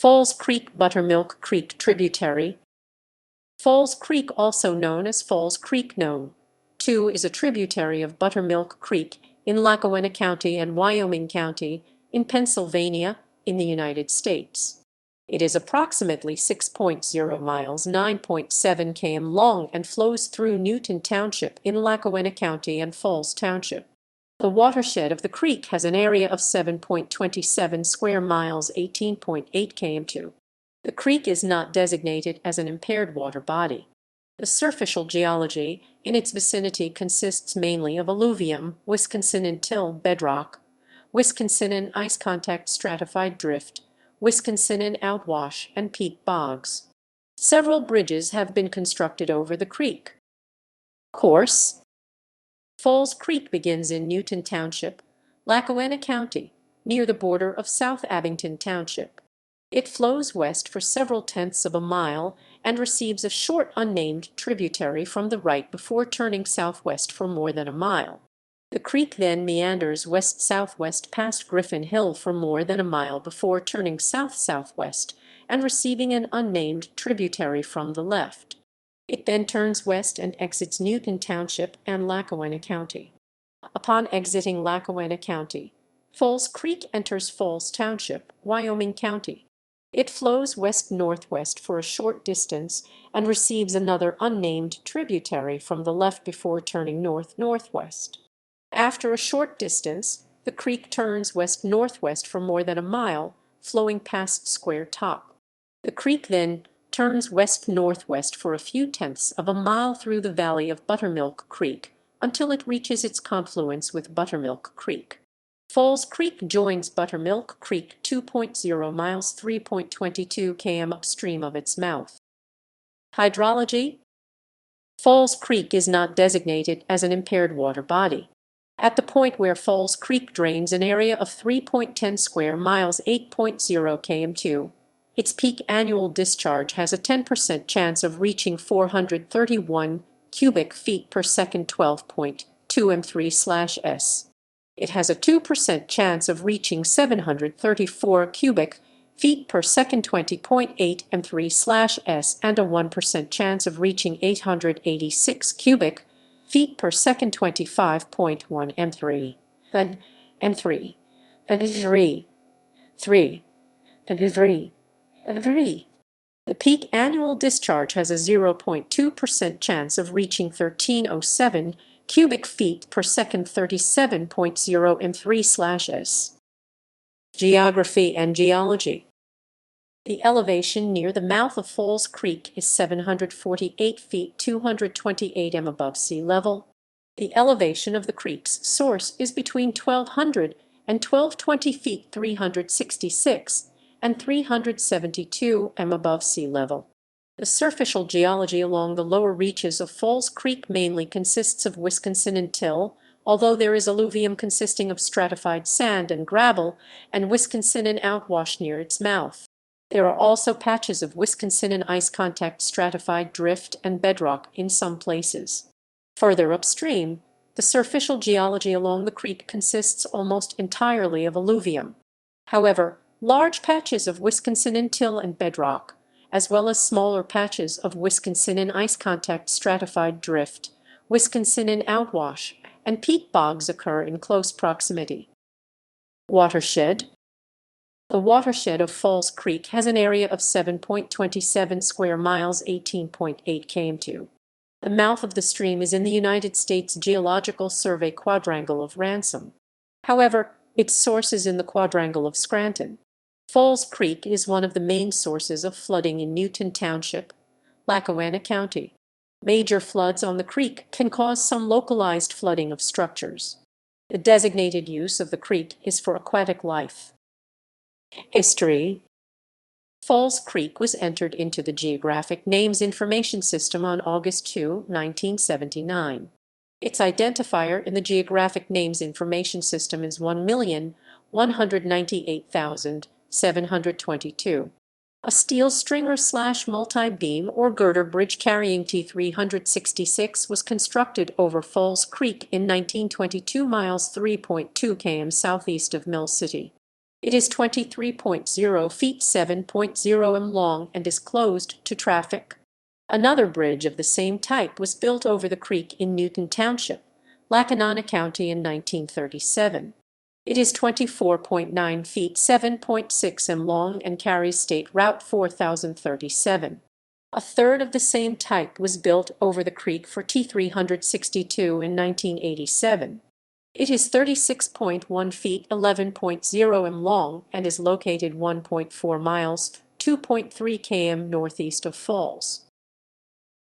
Falls Creek Buttermilk Creek tributary. Falls Creek, also known as Falls Creek known, 2 is a tributary of Buttermilk Creek in Lackawanna County and Wyoming County in Pennsylvania in the United States. It is approximately 6.0 miles (9.7 km) long and flows through Newton Township in Lackawanna County and Falls Township. The watershed of the creek has an area of 7.27 square miles (18.8 km²). The creek is not designated as an impaired water body. The surficial geology in its vicinity consists mainly of alluvium, Wisconsinan Till bedrock, Wisconsinan Ice-Contact Stratified Drift, Wisconsinan Outwash, and peat bogs. Several bridges have been constructed over the creek. Course: Falls Creek begins in Newton Township, Lackawanna County, near the border of South Abington Township. It flows west for several tenths of a mile and receives a short unnamed tributary from the right before turning southwest for more than a mile. The creek then meanders west-southwest past Griffin Hill for more than a mile before turning south-southwest and receiving an unnamed tributary from the left. It then turns west and exits Newton Township and Lackawanna County. Upon exiting Lackawanna County, Falls Creek enters Falls Township, Wyoming County. It flows west-northwest for a short distance and receives another unnamed tributary from the left before turning north-northwest. After a short distance, the creek turns west-northwest for more than a mile, flowing past Square Top. The creek then turns west-northwest for a few tenths of a mile through the valley of Buttermilk Creek until it reaches its confluence with Buttermilk Creek. Falls Creek joins Buttermilk Creek 2.0 miles (3.22 km) upstream of its mouth. Hydrology: Falls Creek is not designated as an impaired water body. At the point where Falls Creek drains an area of 3.10 square miles (8.0 km²), its peak annual discharge has a 10% chance of reaching 431 cubic feet per second 12.2 m3/s. It has a 2% chance of reaching 734 cubic feet per second 20.8 m3/s and a 1% chance of reaching 886 cubic feet per second 25.1 m3. Then m3 and 3 and 3. The peak annual discharge has a 0.2% chance of reaching 1307 cubic feet per second 37.0 m3/s. Geography and geology: The elevation near the mouth of Falls Creek is 748 feet 228 m above sea level. The elevation of the creek's source is between 1200 and 1220 feet 366 and 372 m above sea level. The surficial geology along the lower reaches of Falls Creek mainly consists of Wisconsinan Till, although there is alluvium consisting of stratified sand and gravel, and Wisconsinan Outwash near its mouth. There are also patches of Wisconsinan Ice-Contact Stratified Drift and Bedrock in some places. Further upstream, the surficial geology along the creek consists almost entirely of alluvium. However, large patches of Wisconsinan Till and Bedrock, as well as smaller patches of Wisconsinan Ice-Contact Stratified Drift, Wisconsinan Outwash, and peat bogs occur in close proximity. Watershed: The watershed of Falls Creek has an area of 7.27 square miles (18.8 km²). The mouth of the stream is in the United States Geological Survey quadrangle of Ransom. However, its source is in the quadrangle of Scranton. Falls Creek is one of the main sources of flooding in Newton Township, Lackawanna County. Major floods on the creek can cause some localized flooding of structures. The designated use of the creek is for aquatic life. History: Falls Creek was entered into the Geographic Names Information System on August 2, 1979. Its identifier in the Geographic Names Information System is 1,198,722. A steel stringer/multi-beam or girder bridge carrying T-366 was constructed over Falls Creek in 1922 miles (3.2 km) southeast of Mill City. It is 23.0 feet 7.0 m long and is closed to traffic. Another bridge of the same type was built over the creek in Newton Township, Lackawanna County in 1937. It is 24.9 feet 7.6 m long and carries State Route 4037. A third of the same type was built over the creek for T362 in 1987. It is 36.1 feet 11.0 m long and is located 1.4 miles 2.3 km northeast of Falls.